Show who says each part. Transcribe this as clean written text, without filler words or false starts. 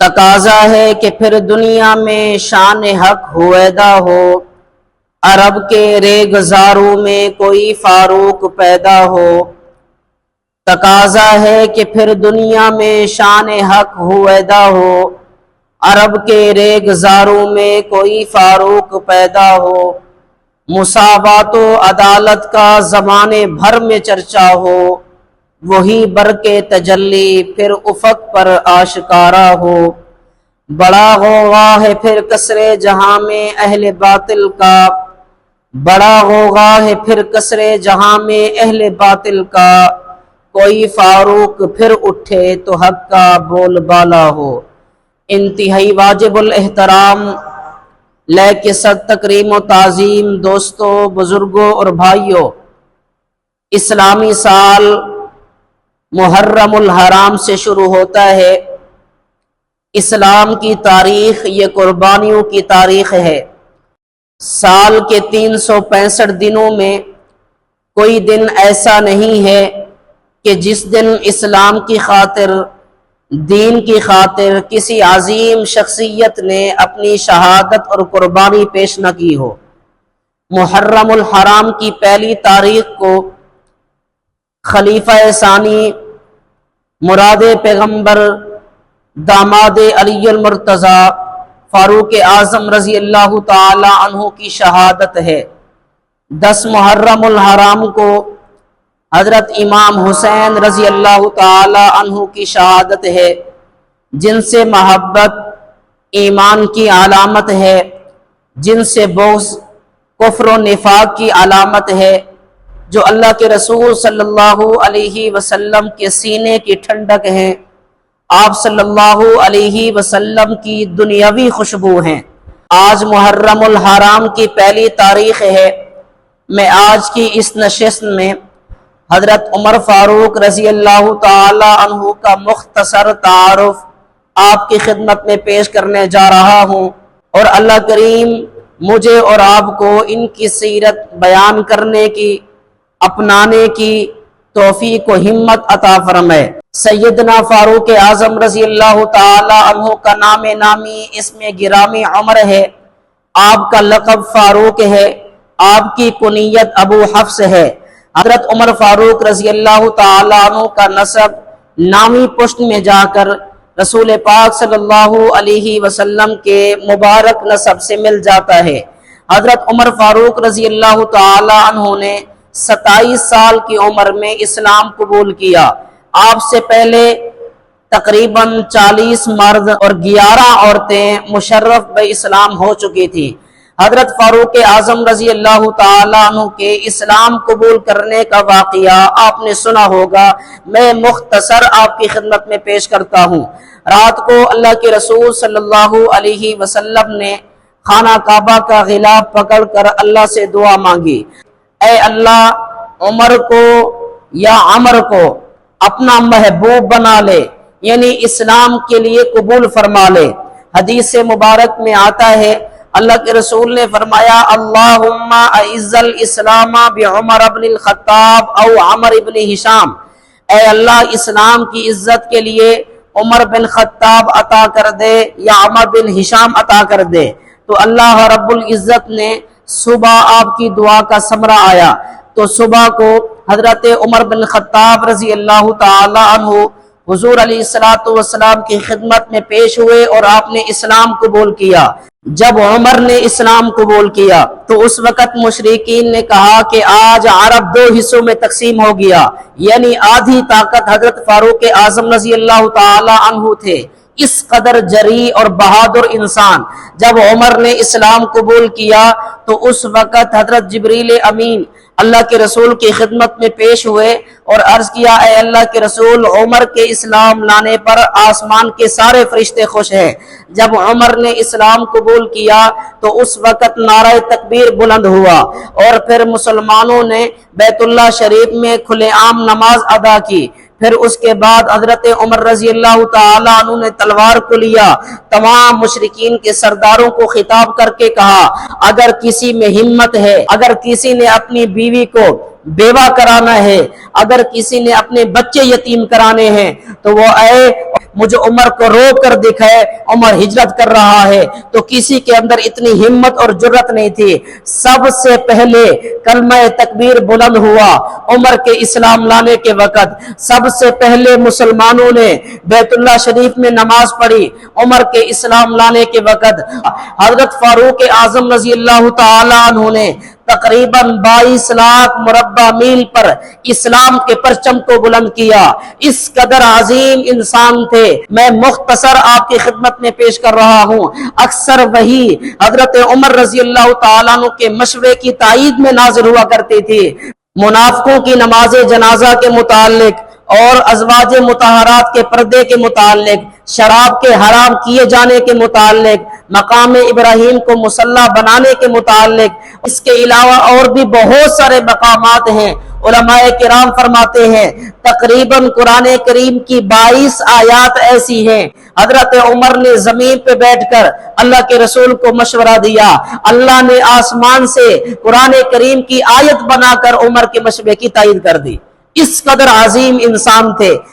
Speaker 1: تقاضا ہے کہ پھر دنیا میں شان حق ہویدا ہو، عرب کے ریگزاروں میں کوئی فاروق پیدا ہو۔ تقاضا ہے کہ پھر دنیا میں شان حق ہویدا ہو، عرب کے ریگزاروں میں کوئی فاروق پیدا ہو۔ مساوات و عدالت کا زمانے بھر میں چرچا ہو، وہی برق تجلی پھر افق پر آشکارا ہو۔ بڑا غوغا ہے پھر کسر جہاں میں اہل باطل کا، بڑا غوغا ہے پھر کسر جہاں میں اہل باطل کا، کوئی فاروق پھر اٹھے تو حق کا بول بالا ہو۔ انتہائی واجب الاحترام لیک صد تکریم و تعظیم دوستوں، بزرگوں اور بھائیوں، اسلامی سال محرم الحرام سے شروع ہوتا ہے۔ اسلام کی تاریخ یہ قربانیوں کی تاریخ ہے۔ سال کے 365 دنوں میں کوئی دن ایسا نہیں ہے کہ جس دن اسلام کی خاطر، دین کی خاطر کسی عظیم شخصیت نے اپنی شہادت اور قربانی پیش نہ کی ہو۔ محرم الحرام کی پہلی تاریخ کو خلیفہ ثانی مراد پیغمبر داماد علی المرتضی فاروق اعظم رضی اللہ تعالی عنہ کی شہادت ہے۔ 10 محرم الحرام کو حضرت امام حسین رضی اللہ تعالی عنہ کی شہادت ہے، جن سے محبت ایمان کی علامت ہے، جن سے بغض کفر و نفاق کی علامت ہے، جو اللہ کے رسول صلی اللہ علیہ وسلم کے سینے کی ٹھنڈک ہیں، آپ صلی اللہ علیہ وسلم کی دنیاوی خوشبو ہیں۔ آج محرم الحرام کی پہلی تاریخ ہے۔ میں آج کی اس نشست میں حضرت عمر فاروق رضی اللہ تعالی عنہ کا مختصر تعارف آپ کی خدمت میں پیش کرنے جا رہا ہوں، اور اللہ کریم مجھے اور آپ کو ان کی سیرت بیان کرنے کی، اپنانے کی توفیق و ہمت عطا فرمائے۔ سیدنا فاروق اعظم رضی اللہ تعالی عنہ کا نام نامی اسم گرامی عمر ہے، آپ کا لقب فاروق ہے، آپ کی کنیت ابو حفص ہے۔ حضرت عمر فاروق رضی اللہ تعالی عنہ کا نسب نامی پشت میں جا کر رسول پاک صلی اللہ علیہ وسلم کے مبارک نسب سے مل جاتا ہے۔ حضرت عمر فاروق رضی اللہ تعالی عنہ نے 27 سال کی عمر میں اسلام قبول کیا۔ آپ سے پہلے تقریباً 40 مرد اور 11 عورتیں مشرف بے اسلام ہو چکی تھیں۔ حضرت فاروق اعظم رضی اللہ تعالیٰ عنہ کے اسلام قبول کرنے کا واقعہ آپ نے سنا ہوگا، میں مختصر آپ کی خدمت میں پیش کرتا ہوں۔ رات کو اللہ کے رسول صلی اللہ علیہ وسلم نے خانہ کعبہ کا غلاف پکڑ کر اللہ سے دعا مانگی، اے اللہ، عمر کو یا عمر کو اپنا محبوب بنا لے، یعنی اسلام کے لیے قبول فرما لے۔ حدیث مبارک میں آتا ہے، اللہ کے رسول نے فرمایا، اللہم اعز الاسلام بعمر بن الخطاب او عمر بن ہشام، اے اللہ اسلام کی عزت کے لیے عمر بن خطاب عطا کر دے یا عمر بن ہشام عطا کر دے۔ تو اللہ رب العزت نے صبح آپ کی دعا کا ثمرہ آیا، تو صبح کو حضرت عمر بن خطاب رضی اللہ تعالی عنہ حضور علیہ السلام کی خدمت میں پیش ہوئے اور آپ نے اسلام قبول کیا۔ جب عمر نے اسلام قبول کیا تو اس وقت مشرکین نے کہا کہ آج عرب 2 حصوں میں تقسیم ہو گیا، یعنی آدھی طاقت حضرت فاروق اعظم رضی اللہ تعالی عنہ تھے۔ اس قدر جری اور بہادر انسان جب عمر نے اسلام قبول کیا تو اس وقت حضرت جبریل امین اللہ کے رسول کی خدمت میں پیش ہوئے اور عرض کیا، اے اللہ کے رسول، عمر کے اسلام لانے پر آسمان کے سارے فرشتے خوش ہیں۔ جب عمر نے اسلام قبول کیا تو اس وقت نعرہ تکبیر بلند ہوا، اور پھر مسلمانوں نے بیت اللہ شریف میں کھلے عام نماز ادا کی۔ پھر اس کے بعد حضرت عمر رضی اللہ تعالیٰ عنہ نے تلوار کو لیا، تمام مشرکین کے سرداروں کو خطاب کر کے کہا، اگر کسی میں ہمت ہے، اگر کسی نے اپنی بیوی کو بیوہ کرانا ہے، اگر کسی نے اپنے بچے یتیم کرانے ہیں تو وہ اے مجھے عمر کو رو کر دکھائے، عمر ہجرت کر رہا ہے، تو کسی کے اندر اتنی ہمت اور جرت نہیں تھی۔ سب سے پہلے کلمہ تکبیر بلند ہوا عمر کے اسلام لانے کے وقت، سب سے پہلے مسلمانوں نے بیت اللہ شریف میں نماز پڑھی عمر کے اسلام لانے کے وقت۔ حضرت فاروق اعظم رضی اللہ تعالی عنہ نے تقریباً 22 لاکھ مربع میل پر اسلام کے پرچم کو بلند کیا۔ اس قدر عظیم انسان تھے۔ میں مختصر آپ کی خدمت میں پیش کر رہا ہوں، اکثر وہی حضرت عمر رضی اللہ تعالیٰ عنہ کے مشورے کی تائید میں نازل ہوا کرتی تھی۔ منافقوں کی نماز جنازہ کے متعلق اور ازواج مطہرات کے پردے کے متعلق، شراب کے حرام کیے جانے کے متعلق، مقام ابراہیم کو مصلی بنانے کے متعلق، اس کے علاوہ اور بھی بہت سارے مقامات ہیں۔ علماء کرام فرماتے ہیں تقریباً قرآن کریم کی 22 آیات ایسی ہیں۔ حضرت عمر نے زمین پہ بیٹھ کر اللہ کے رسول کو مشورہ دیا، اللہ نے آسمان سے قرآن کریم کی آیت بنا کر عمر کے مشورے کی تائید کر دی۔ اس قدر عظیم انسان تھے۔